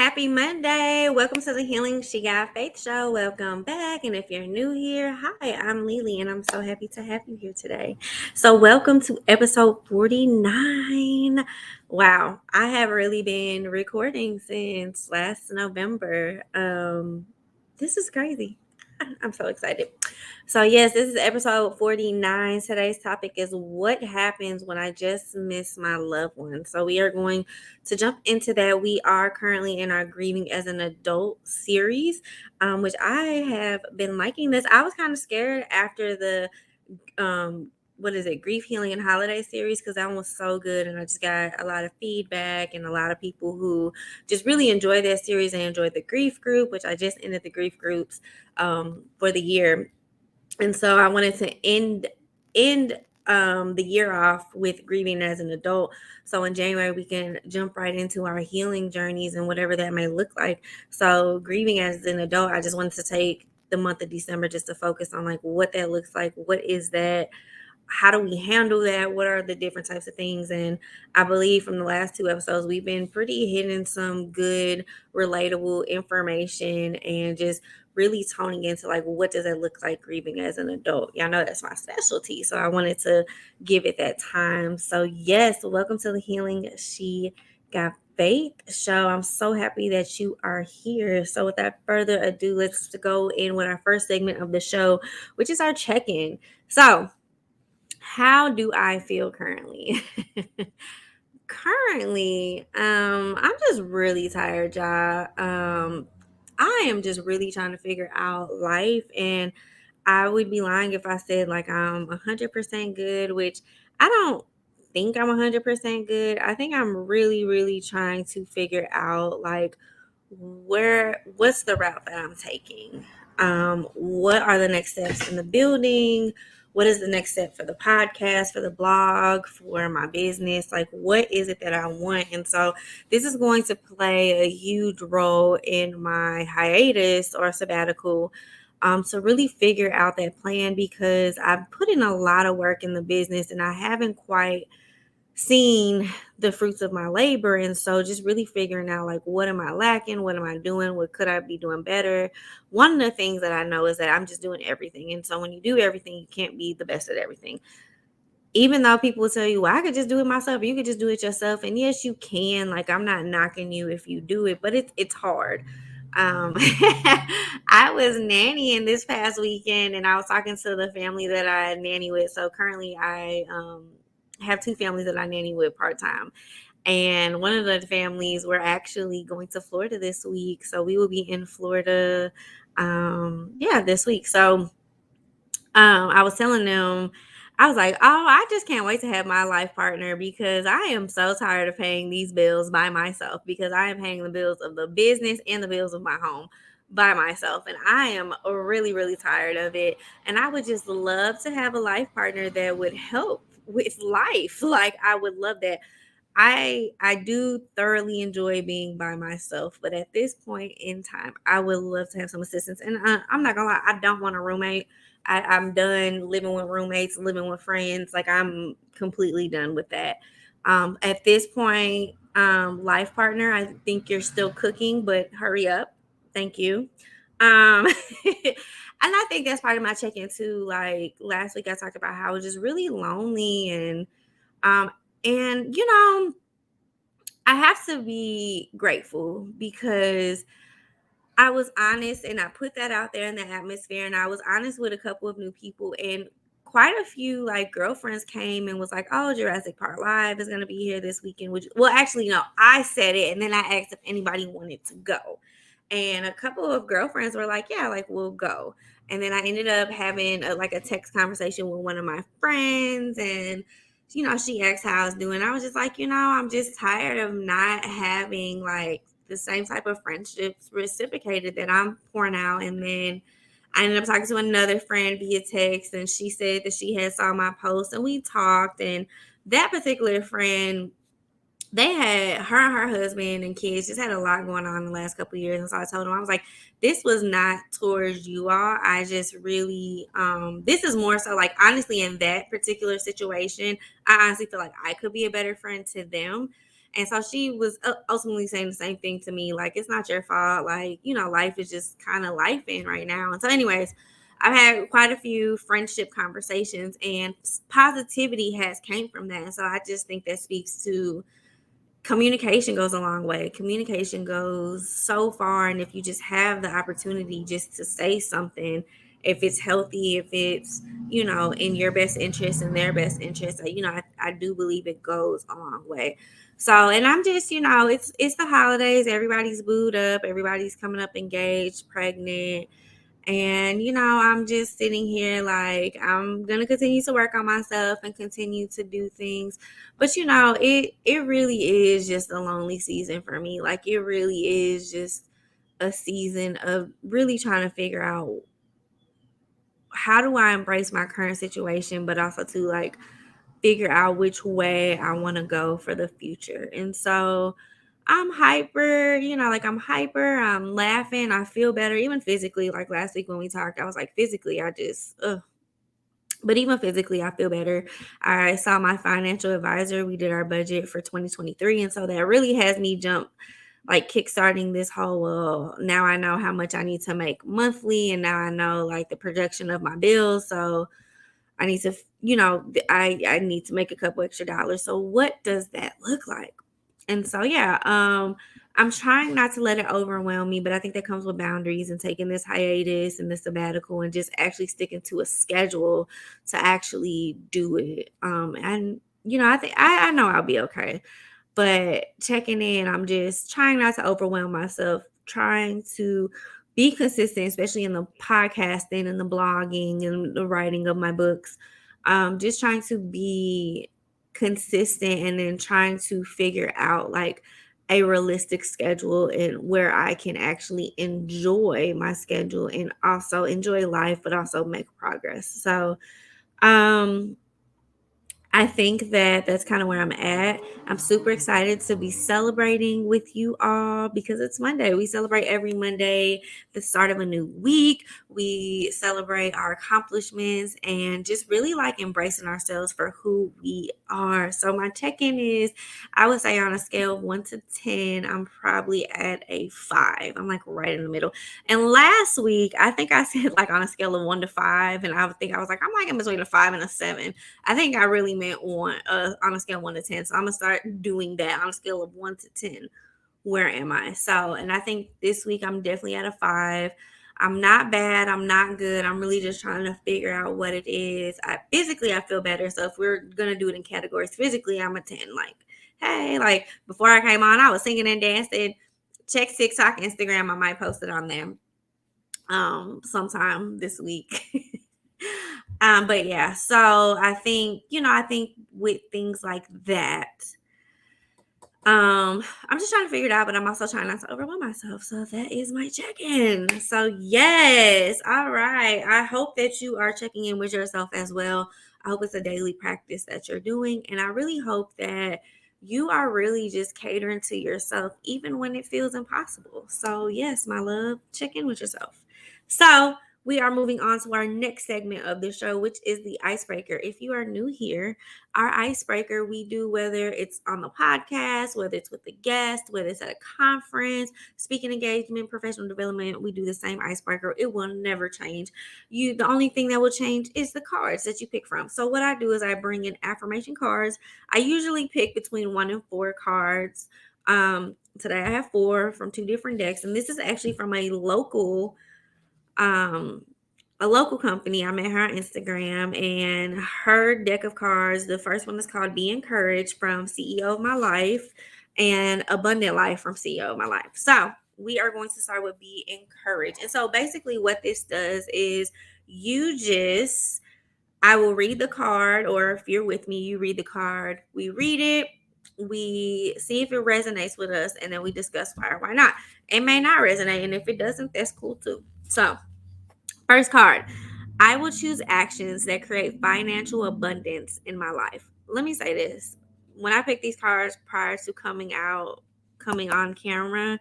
Happy Monday. Welcome to the Healing She Got Faith Show. Welcome back. And if you're new here, hi, I'm Lily, and I'm so happy to have you here today. So, welcome to episode 49. Wow, I have really been recording since last November. This is crazy. I'm so excited. So, yes, this is episode 49. Today's topic is what happens when I just miss my loved one. So, we are going to jump into that. We are currently in our Grieving as an Adult series, which I have been liking this. I was kind of scared after the what is it, grief healing and holiday series, because that one was so good and I just got a lot of feedback and a lot of people who just really enjoyed that series and enjoyed the grief group, which I just ended the grief groups for the year. And so I wanted to end the year off with grieving as an adult. So in January we can jump right into our healing journeys and whatever that may look like. So grieving as an adult, I just wanted to take the month of December just to focus on like what that looks like. What is that? How do we handle that? What are the different types of things? And I believe from the last two episodes, we've been pretty hitting some good, relatable information and just really toning into like, what does it look like grieving as an adult? Y'all know that's my specialty. So I wanted to give it that time. So, yes, welcome to the Healing She Got Faith show. I'm so happy that you are here. So, without further ado, let's go in with our first segment of the show, which is our check in. So, how do I feel currently? Currently, I'm just really tired, y'all. I am just really trying to figure out life, and I would be lying if I said like I'm 100% good, which I don't think I'm 100% good. I think I'm really, really trying to figure out like what's the route that I'm taking? What are the next steps in the building? What is the next step for the podcast, for the blog, for my business? Like, what is it that I want? And so, this is going to play a huge role in my hiatus or sabbatical, to really figure out that plan, because I've put in a lot of work in the business and I haven't quite seen the fruits of my labor. And so just really figuring out like, what am I lacking? What am I doing? What could I be doing better? One of the things that I know is that I'm just doing everything. And so when you do everything, you can't be the best at everything. Even though people will tell you, well, I could just do it myself, you could just do it yourself. And yes, you can. Like, I'm not knocking you if you do it, but it's hard. I was nannying this past weekend and I was talking to the family that I nanny with. So currently I have two families that I nanny with part-time. And one of the families, we're actually going to Florida this week. So we will be in Florida this week. So I was telling them, I was like, oh, I just can't wait to have my life partner, because I am so tired of paying these bills by myself, because I am paying the bills of the business and the bills of my home by myself. And I am really, really tired of it. And I would just love to have a life partner that would help with life. Like, I would love that. I do thoroughly enjoy being by myself, but at this point in time, I would love to have some assistance. And I'm not gonna lie, I don't want a roommate. I'm done living with roommates, living with friends. Like, I'm completely done with that. At this point, life partner, I think you're still cooking, but hurry up. Thank you. And I think that's part of my check-in too. Like last week, I talked about how I was just really lonely, um, and I have to be grateful, because I was honest and I put that out there in the atmosphere, and I was honest with a couple of new people, and quite a few like girlfriends came and was like, "Oh, Jurassic Park Live is going to be here this weekend." Which, well, actually, no, I said it, and then I asked if anybody wanted to go, and a couple of girlfriends were like, "Yeah, like we'll go." And then I ended up having like a text conversation with one of my friends, and she asked how I was doing. I was just like, I'm just tired of not having like the same type of friendships reciprocated that I'm pouring out. And then I ended up talking to another friend via text, and she said that she had saw my post, and we talked. And that particular friend, they had her and her husband and kids just had a lot going on in the last couple of years. And so I told them, I was like, this was not towards you all. I just really, this is more so like, honestly, in that particular situation, I honestly feel like I could be a better friend to them. And so she was ultimately saying the same thing to me, like, it's not your fault. Like, life is just kind of life in right now. And so, anyways, I've had quite a few friendship conversations, and positivity has came from that. And so I just think that speaks to communication goes a long way. Communication goes so far. And if you just have the opportunity just to say something, if it's healthy, if it's, in your best interest and their best interest, I do believe it goes a long way. So, and I'm just, it's the holidays. Everybody's booed up. Everybody's coming up engaged, pregnant. And, I'm just sitting here like I'm going to continue to work on myself and continue to do things. But, it really is just a lonely season for me. Like, it really is just a season of really trying to figure out how do I embrace my current situation, but also to like figure out which way I want to go for the future. And so I'm hyper, I'm hyper, I'm laughing, I feel better, even physically. Like last week when we talked, I was like, physically, I just, ugh. But even physically, I feel better. I saw my financial advisor. We did our budget for 2023. And so that really has me jump, like kickstarting this whole, well, now I know how much I need to make monthly. And now I know like the projection of my bills. So I need to, I need to make a couple extra dollars. So what does that look like? And so, yeah, I'm trying not to let it overwhelm me, but I think that comes with boundaries and taking this hiatus and this sabbatical and just actually sticking to a schedule to actually do it. And, I think I know I'll be okay. But checking in, I'm just trying not to overwhelm myself, trying to be consistent, especially in the podcasting and the blogging and the writing of my books. Just trying to be consistent and then trying to figure out like a realistic schedule and where I can actually enjoy my schedule and also enjoy life, but also make progress. So, um, I think that that's kind of where I'm at. I'm super excited to be celebrating with you all because it's Monday. We celebrate every Monday, the start of a new week. We celebrate our accomplishments and just really like embracing ourselves for who we are. So, my check in is I would say on a scale of 1 to 10, I'm probably at a 5. I'm like right in the middle. And last week, I think I said like on a scale of 1 to 5, and I think I was like, I'm like in between a 5 and a 7. I think I really meant one on a scale of 1 to 10. So I'm gonna start doing that on a scale of 1 to 10. Where am I? So, and I think this week I'm definitely at a 5. I'm not bad. I'm not good. I'm really just trying to figure out what it is. Physically I feel better. So if we're gonna do it in categories, physically I'm a 10. Like, hey, like before I came on, I was singing and dancing. Check TikTok, Instagram. I might post it on there sometime this week. But yeah, so I think with things like that, I'm just trying to figure it out, but I'm also trying not to overwhelm myself. So that is my check-in. So yes, all right. I hope that you are checking in with yourself as well. I hope it's a daily practice that you're doing, and I really hope that you are really just catering to yourself, even when it feels impossible. So yes, my love, check in with yourself. So we are moving on to our next segment of the show, which is the icebreaker. If you are new here, our icebreaker we do whether it's on the podcast, whether it's with a guest, whether it's at a conference, speaking engagement, professional development, we do the same icebreaker. It will never change. The only thing that will change is the cards that you pick from. So what I do is I bring in affirmation cards. I usually pick between 1 and 4 cards. Today I have 4 from 2 different decks, and this is actually from um a local company. I met her on Instagram, and her deck of cards, the first one is called Be Encouraged from CEO of My Life, and Abundant Life from CEO of My Life. So we are going to start with Be Encouraged. And so basically what this does is I will read the card, or if you're with me, you read the card, we read it, we see if it resonates with us, and then we discuss why or why not. It may not resonate, and if it doesn't, that's cool too. So first card, I will choose actions that create financial abundance in my life. Let me say this. When I picked these cards prior to coming on camera,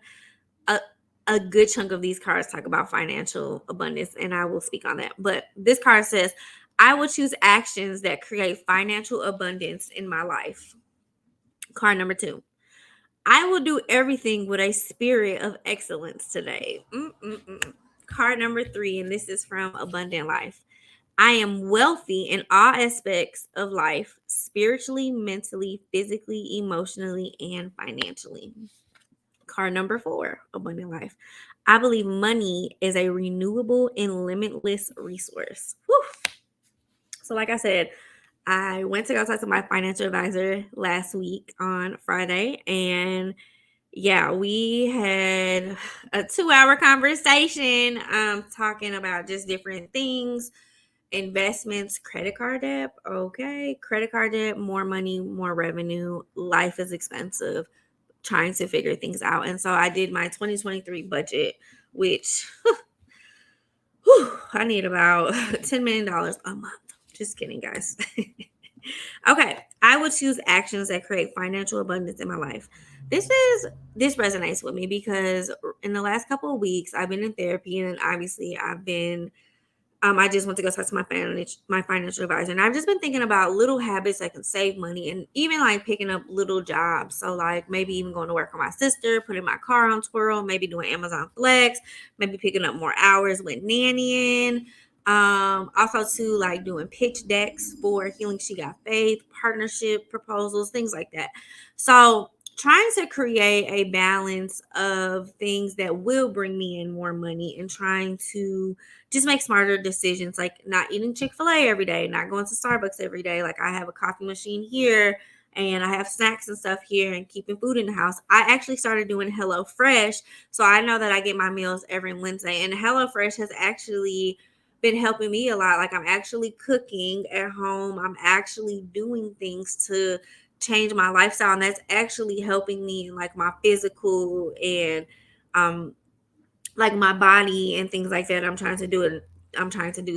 a, a good chunk of these cards talk about financial abundance, and I will speak on that. But this card says, I will choose actions that create financial abundance in my life. Card number 2. I will do everything with a spirit of excellence today. Card number 3, and this is from Abundant Life. I am wealthy in all aspects of life, spiritually, mentally, physically, emotionally, and financially. Card number 4, Abundant Life. I believe money is a renewable and limitless resource. Whew. So, like I said, I went to go talk to my financial advisor last week on Friday, and yeah, we had a 2-hour conversation talking about just different things, investments, credit card debt. Okay, credit card debt, more money, more revenue. Life is expensive. Trying to figure things out. And so I did my 2023 budget, which I need about $10 million a month. Just kidding, guys. Okay, I would choose actions that create financial abundance in my life. This resonates with me because in the last couple of weeks I've been in therapy, and obviously I just went to go talk to my financial advisor, and I've just been thinking about little habits that can save money, and even like picking up little jobs. So like maybe even going to work for my sister, putting my car on twirl, maybe doing Amazon Flex, maybe picking up more hours with nannying. Also too, like doing pitch decks for Healing She Got Faith, partnership proposals, things like that. So trying to create a balance of things that will bring me in more money, and trying to just make smarter decisions, like not eating Chick-fil-A every day, not going to Starbucks every day. Like I have a coffee machine here, and I have snacks and stuff here, and keeping food in the house. I actually started doing Hello Fresh, so I know that I get my meals every Wednesday, and Hello Fresh has actually been helping me a lot. Like I'm actually cooking at home. I'm actually doing things to change my lifestyle, and that's actually helping me in like my physical and um like my body and things like that. I'm trying to do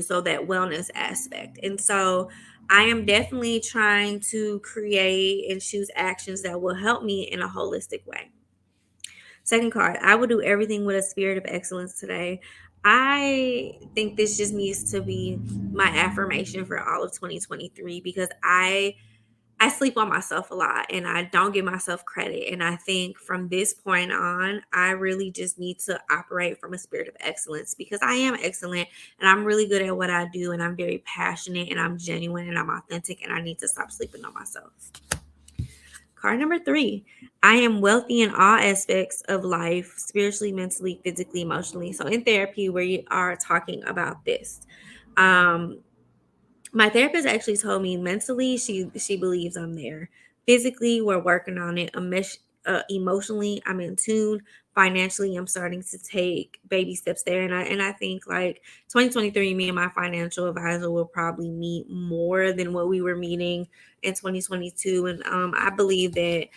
so, that wellness aspect. And so I am definitely trying to create and choose actions that will help me in a holistic way. Second card, I will do everything with a spirit of excellence today. I think this just needs to be my affirmation for all of 2023, because I sleep on myself a lot, and I don't give myself credit. And I think from this point on, I really just need to operate from a spirit of excellence, because I am excellent and I'm really good at what I do, and I'm very passionate and I'm genuine and I'm authentic, and I need to stop sleeping on myself. Card number 3, I am wealthy in all aspects of life, spiritually, mentally, physically, emotionally. So in therapy, we are talking about this. Um, my therapist actually told me mentally she believes I'm there. Physically, we're working on it. Emotionally, I'm in tune. Financially, I'm starting to take baby steps there, and I think like 2023, me and my financial advisor will probably meet more than what we were meeting in 2022, and I believe that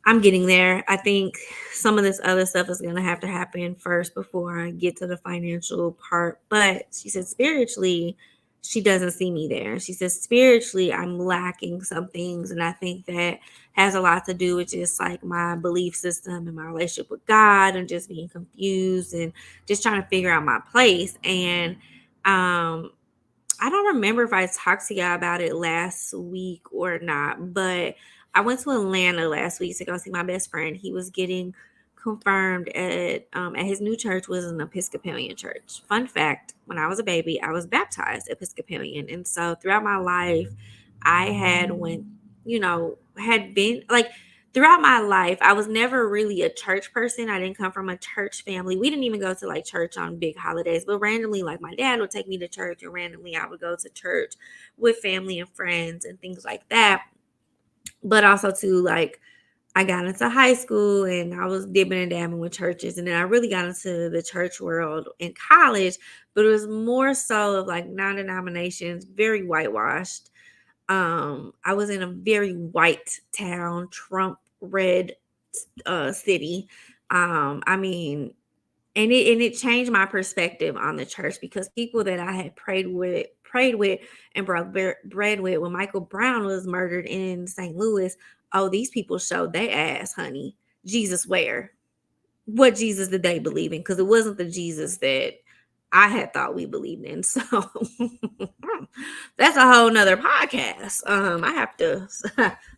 I'm getting there. I think some of this other stuff is going to have to happen first before I get to the financial part. But she said spiritually, she doesn't see me there. She says spiritually, I'm lacking some things. And I think that has a lot to do with just like my belief system and my relationship with God, and just being confused and just trying to figure out my place. And um, I don't remember if I talked to y'all about it last week or not, but I went to Atlanta last week to go see my best friend. He was getting confirmed at his new church, was an Episcopalian church. Fun fact: when I was a baby, I was baptized Episcopalian, and so throughout my life, I had been like throughout my life, I was never really a church person. I didn't come from a church family. We didn't even go to like church on big holidays, but randomly, like my dad would take me to church, and randomly I would go to church with family and friends and things like that. But also too, like I got into high school and I was dipping and dabbing with churches, and then I really got into the church world in college, but it was more so of like non-denominations, very whitewashed. I was in a very white town, Trump red city. I mean, and it changed my perspective on the church, because people that I had prayed with and broke bread with when Michael Brown was murdered in St. Louis. Oh, these people showed their ass, honey. Jesus where? What Jesus did they believe in? Because it wasn't the Jesus that I had thought we believed in. So that's a whole nother podcast. I have to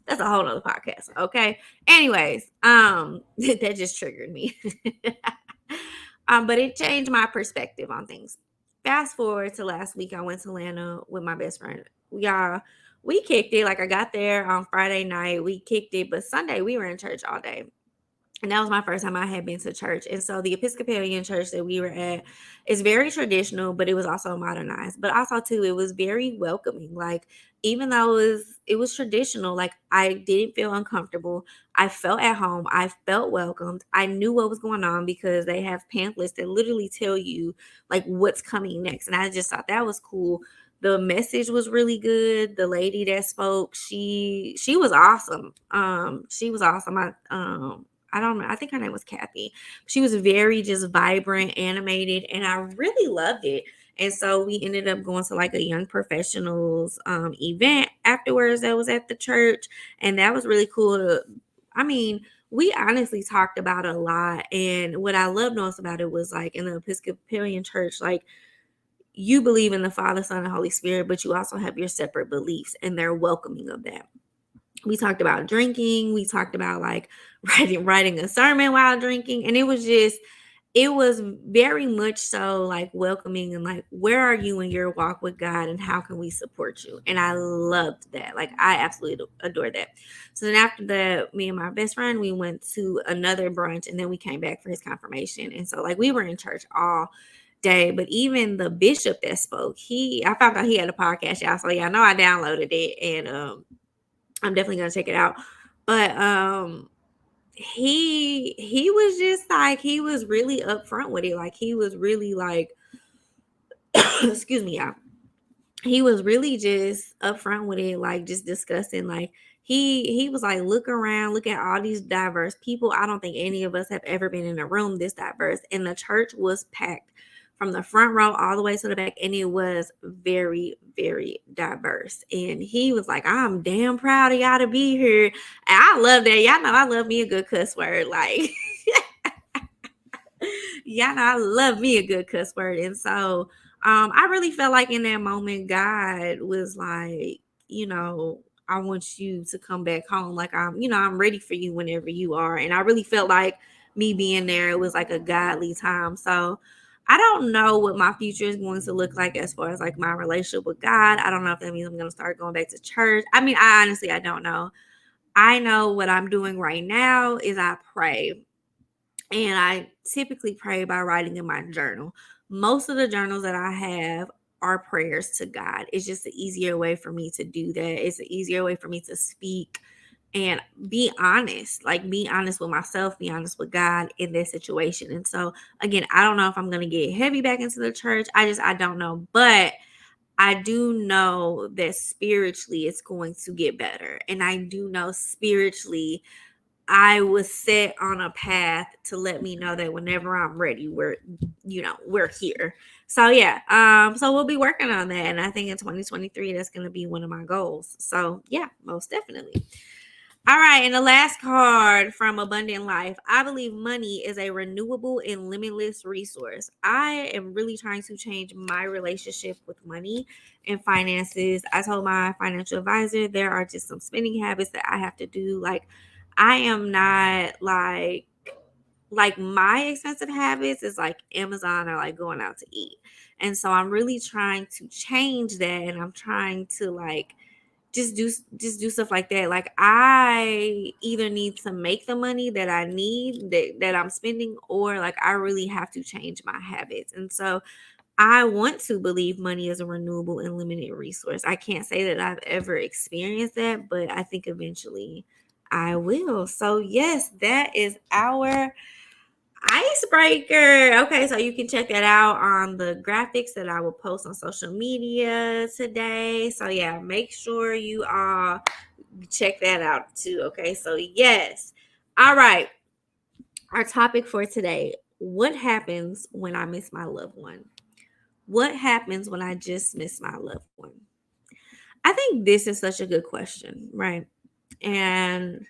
that's a whole nother podcast. Okay. Anyways, that just triggered me. But it changed my perspective on things. Fast forward to last week, I went to Atlanta with my best friend. Y'all, we kicked it. Like I got there on Friday night, we kicked it, but Sunday we were in church all day. And that was my first time I had been to church. And so the Episcopalian church that we were at is very traditional, but it was also modernized. But also too, it was very welcoming. Like even though it was traditional, like I didn't feel uncomfortable. I felt at home. I felt welcomed. I knew what was going on because they have pamphlets that literally tell you like what's coming next. And I just thought that was cool. The message was really good. The lady that spoke, she was awesome. She was awesome. I don't know. I think her name was Kathy. She was very just vibrant, animated, and I really loved it. And so we ended up going to like a young professionals event afterwards that was at the church. And that was really cool. I mean, we honestly talked about a lot. And what I loved most about it was like in the Episcopalian church, like you believe in the Father, Son, and Holy Spirit, but you also have your separate beliefs, and they're welcoming of that. We talked about drinking. We talked about like writing a sermon while drinking. And it was very much so like welcoming and like, where are you in your walk with God and how can we support you? And I loved that. Like I absolutely adore that. So then after that, me and my best friend, we went to another brunch and then we came back for his confirmation. And so like we were in church all day, but even the bishop that spoke, I found out he had a podcast, y'all. So yeah, I know I downloaded it and I'm definitely gonna check it out. But he was just like he was really upfront with it. Like he was really like excuse me, y'all. He was really just upfront with it, like just discussing like he was like, look around, look at all these diverse people. I don't think any of us have ever been in a room this diverse. And the church was packed from the front row all the way to the back, and it was very, very diverse. And he was like, I'm damn proud of y'all to be here. And I love that. Y'all know I love me a good cuss word. Like y'all know I love me a good cuss word. And so I really felt like in that moment, God was like, you know, I want you to come back home. Like I'm ready for you whenever you are. And I really felt like me being there, it was like a godly time. So I don't know what my future is going to look like as far as like my relationship with God. I don't know if that means I'm going to start going back to church. I mean, I don't know. I know what I'm doing right now is I pray. And I typically pray by writing in my journal. Most of the journals that I have are prayers to God. It's just an easier way for me to do that. It's an easier way for me to speak and be honest, like be honest with myself, be honest with God in this situation. And so, again, I don't know if I'm going to get heavy back into the church. I don't know. But I do know that spiritually it's going to get better. And I do know spiritually I was set on a path to let me know that whenever I'm ready, we're here. So yeah, so we'll be working on that, and I think in 2023 that's going to be one of my goals. So yeah, most definitely. All right, and the last card from Abundant Life. I believe money is a renewable and limitless resource. I am really trying to change my relationship with money and finances. I told my financial advisor there are just some spending habits that I have to do. Like I am not like my expensive habits is like Amazon or like going out to eat. And so I'm really trying to change that, and I'm trying to like just do stuff like that. Like I either need to make the money that I need that I'm spending, or like I really have to change my habits. And so I want to believe money is a renewable and limited resource. I can't say that I've ever experienced that, but I think eventually I will. So yes, that is our icebreaker. Okay, so you can check that out on the graphics that I will post on social media today. So yeah, make sure you all check that out too. Okay, so yes. All right. Our topic for today: what happens when I miss my loved one? What happens when I just miss my loved one? I think this is such a good question, right? And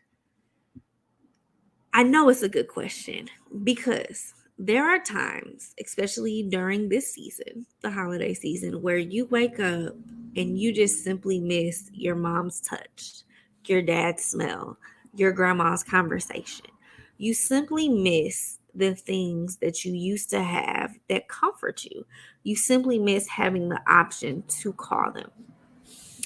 I know it's a good question because there are times, especially during this season, the holiday season, where you wake up and you just simply miss your mom's touch, your dad's smell, your grandma's conversation. You simply miss the things that you used to have that comfort you. You simply miss having the option to call them.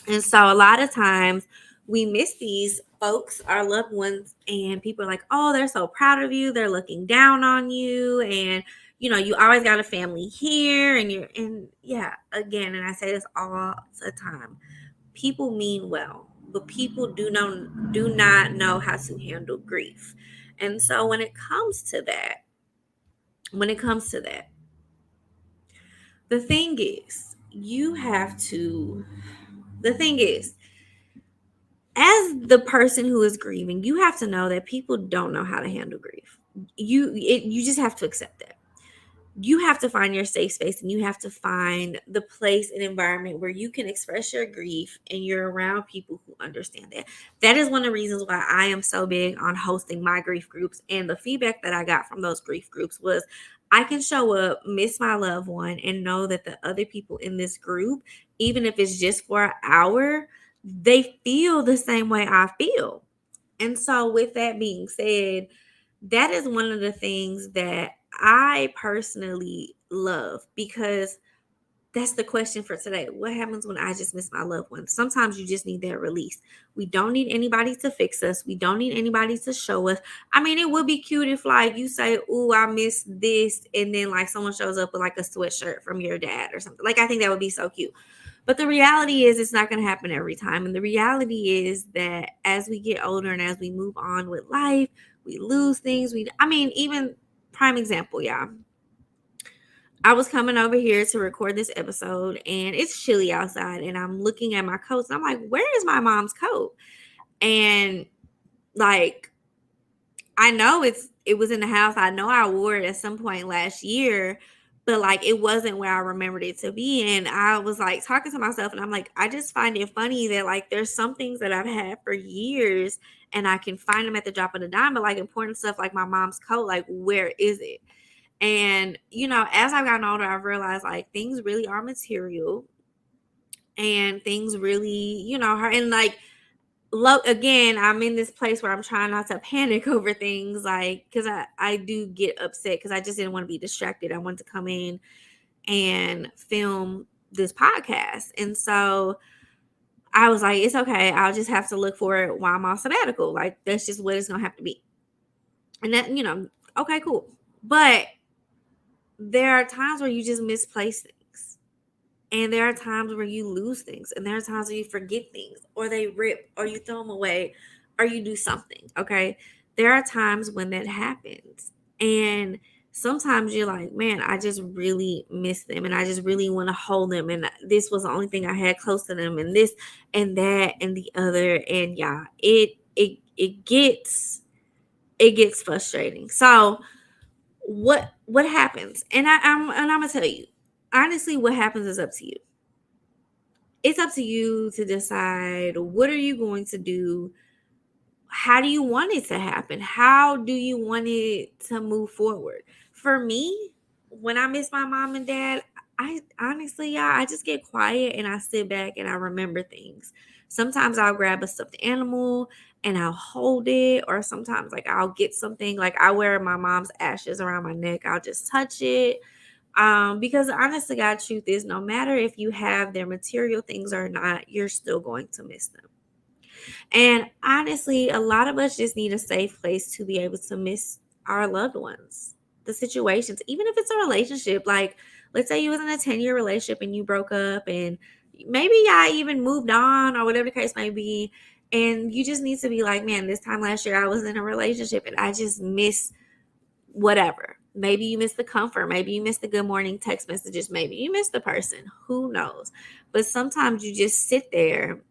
And so a lot of times we miss these folks, our loved ones, and people are like, oh, they're so proud of you. They're looking down on you. And, you always got a family here. And yeah, again, and I say this all the time, people mean well, but people do not know how to handle grief. And so when it comes to that, the thing is, the thing is, as the person who is grieving, you have to know that people don't know how to handle grief. You just have to accept that. You have to find your safe space, and you have to find the place and environment where you can express your grief and you're around people who understand that. That is one of the reasons why I am so big on hosting my grief groups. And the feedback that I got from those grief groups was, I can show up, miss my loved one, and know that the other people in this group, even if it's just for an hour, they feel the same way I feel. And so, with that being said, that is one of the things that I personally love, because that's the question for today. What happens when I just miss my loved one? Sometimes you just need that release. We don't need anybody to fix us. We don't need anybody to show us. I mean, it would be cute if like you say, "Oh, I miss this," and then like someone shows up with like a sweatshirt from your dad or something. Like I think that would be so cute. But the reality is it's not going to happen every time. And the reality is that as we get older and as we move on with life, we lose things. Even prime example, y'all. I was coming over here to record this episode and it's chilly outside and I'm looking at my coats and I'm like, where is my mom's coat? And like, I know it was in the house. I know I wore it at some point last year, but like it wasn't where I remembered it to be. And I was like talking to myself and I'm like, I just find it funny that like there's some things that I've had for years and I can find them at the drop of a dime, but like important stuff like my mom's coat, like where is it? And as I've gotten older, I've realized like things really are material and things really, hurt. And like again, I'm in this place where I'm trying not to panic over things, like because I do get upset because I just didn't want to be distracted. I wanted to come in and film this podcast, and so I was like, it's okay, I'll just have to look for it while I'm on sabbatical. Like that's just what it's gonna have to be. And that, okay, cool. But there are times where you just misplace things. And there are times where you lose things, and there are times where you forget things, or they rip, or you throw them away, or you do something. Okay. There are times when that happens. And sometimes you're like, man, I just really miss them. And I just really want to hold them. And this was the only thing I had close to them, and this and that and the other. And yeah, it gets frustrating. So what happens? And I'm gonna tell you, honestly, what happens is up to you. It's up to you to decide, what are you going to do? How do you want it to happen? How do you want it to move forward? For me, when I miss my mom and dad, I honestly, yeah, I just get quiet and I sit back and I remember things. Sometimes I'll grab a stuffed animal and I'll hold it, or sometimes like I'll get something, like I wear my mom's ashes around my neck. I'll just touch it. Because honestly, God, truth is, no matter if you have their material things or not, you're still going to miss them. And honestly, a lot of us just need a safe place to be able to miss our loved ones, the situations, even if it's a relationship. Like, let's say you was in a 10-year relationship and you broke up, and maybe I even moved on, or whatever the case may be. And you just need to be like, man, this time last year I was in a relationship and I just miss whatever. Maybe you miss the comfort. Maybe you miss the good morning text messages. Maybe you miss the person. Who knows? But sometimes you just sit there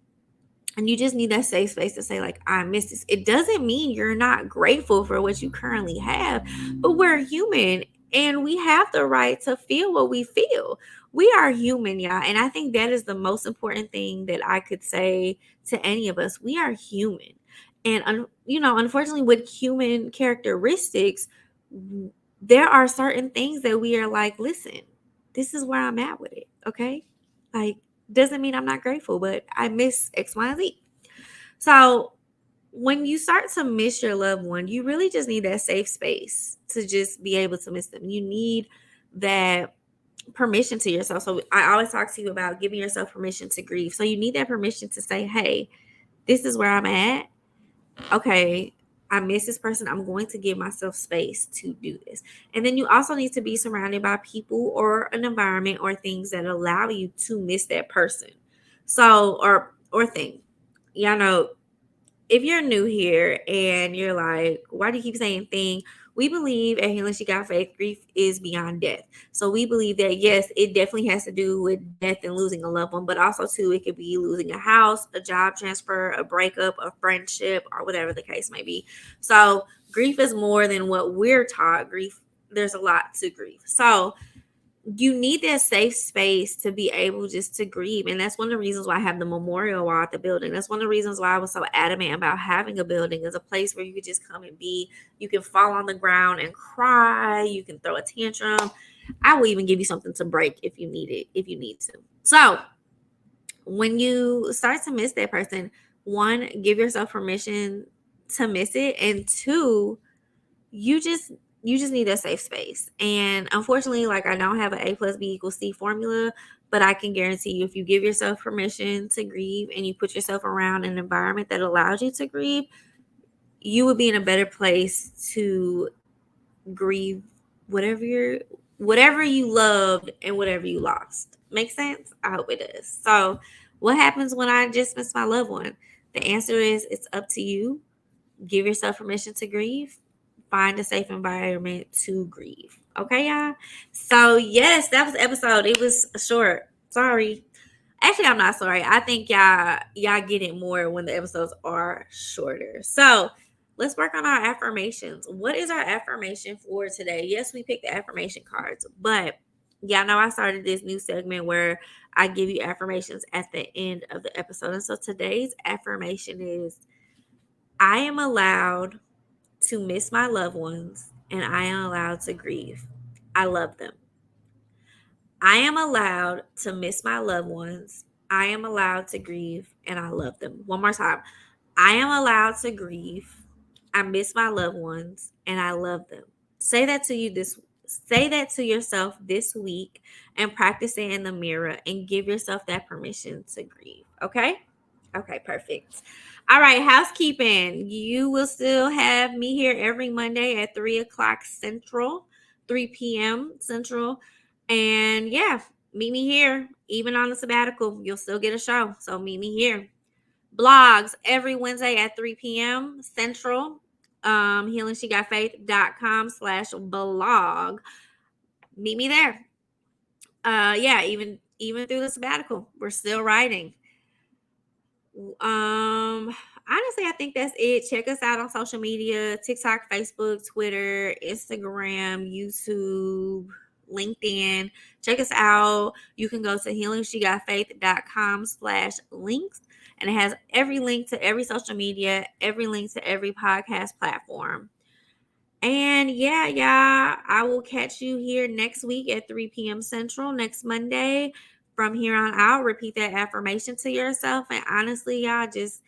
and you just need that safe space to say, like, I miss this. It doesn't mean you're not grateful for what you currently have, but we're human and we have the right to feel what we feel. We are human, y'all. And I think that is the most important thing that I could say to any of us. We are human. And, unfortunately, with human characteristics, there are certain things that we are like, listen, this is where I'm at with it. Okay. Like, doesn't mean I'm not grateful, but I miss X, Y, and Z. So when you start to miss your loved one, you really just need that safe space to just be able to miss them. You need that permission to yourself. So I always talk to you about giving yourself permission to grieve. So you need that permission to say, hey, this is where I'm at. Okay, I miss this person. I'm going to give myself space to do this. And then you also need to be surrounded by people or an environment or things that allow you to miss that person. So or thing. Y'all know, if you're new here and you're like, why do you keep saying thing? We believe at Healing She Got Faith, grief is beyond death. So we believe that, yes, it definitely has to do with death and losing a loved one, but also, too, it could be losing a house, a job transfer, a breakup, a friendship, or whatever the case may be. So grief is more than what we're taught. Grief, there's a lot to grief. So you need that safe space to be able just to grieve. And that's one of the reasons why I have the memorial wall at the building. That's one of the reasons why I was so adamant about having a building, as a place where you could just come and be. You can fall on the ground and cry. You can throw a tantrum. I will even give you something to break if you need it, if you need to. So when you start to miss that person, one, give yourself permission to miss it. And two, you just need a safe space. And unfortunately, like, I don't have an A+B=C formula, but I can guarantee you, if you give yourself permission to grieve and you put yourself around an environment that allows you to grieve, you would be in a better place to grieve whatever you loved and whatever you lost. Make sense? I hope it does. So what happens when I just miss my loved one? The answer is, it's up to you. Give yourself permission to grieve. Find a safe environment to grieve. Okay, y'all? So, yes, that was the episode. It was short. Sorry. Actually, I'm not sorry. I think y'all get it more when the episodes are shorter. So, let's work on our affirmations. What is our affirmation for today? Yes, we picked the affirmation cards, but y'all know I started this new segment where I give you affirmations at the end of the episode. And so today's affirmation is, I am allowed to miss my loved ones, and I am allowed to grieve. I love them. I am allowed to miss my loved ones. I am allowed to grieve, and I love them. One more time. I am allowed to grieve. I miss my loved ones, and I love them. Say that to yourself this week, and practice it in the mirror, and give yourself that permission to grieve. Okay? Okay, perfect. All right, housekeeping. You will still have me here every Monday at 3 o'clock Central, 3 p.m. Central. And yeah, meet me here. Even on the sabbatical, you'll still get a show. So meet me here. Blogs every Wednesday at 3 p.m. Central. HealingSheGotFaith.com/blog. Meet me there. Yeah, even through the sabbatical, we're still writing. Honestly, I think that's it. Check us out on social media: TikTok, Facebook, Twitter, Instagram, YouTube, LinkedIn. Check us out. You can go to healingsheGotFaith.com/links, and it has every link to every social media, every link to every podcast platform. And yeah, I will catch you here next week at 3 p.m. Central next Monday. From here on out, repeat that affirmation to yourself. And honestly, y'all, just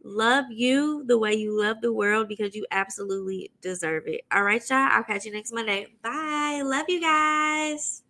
love you the way you love the world, because you absolutely deserve it. All right, y'all. I'll catch you next Monday. Bye. Love you guys.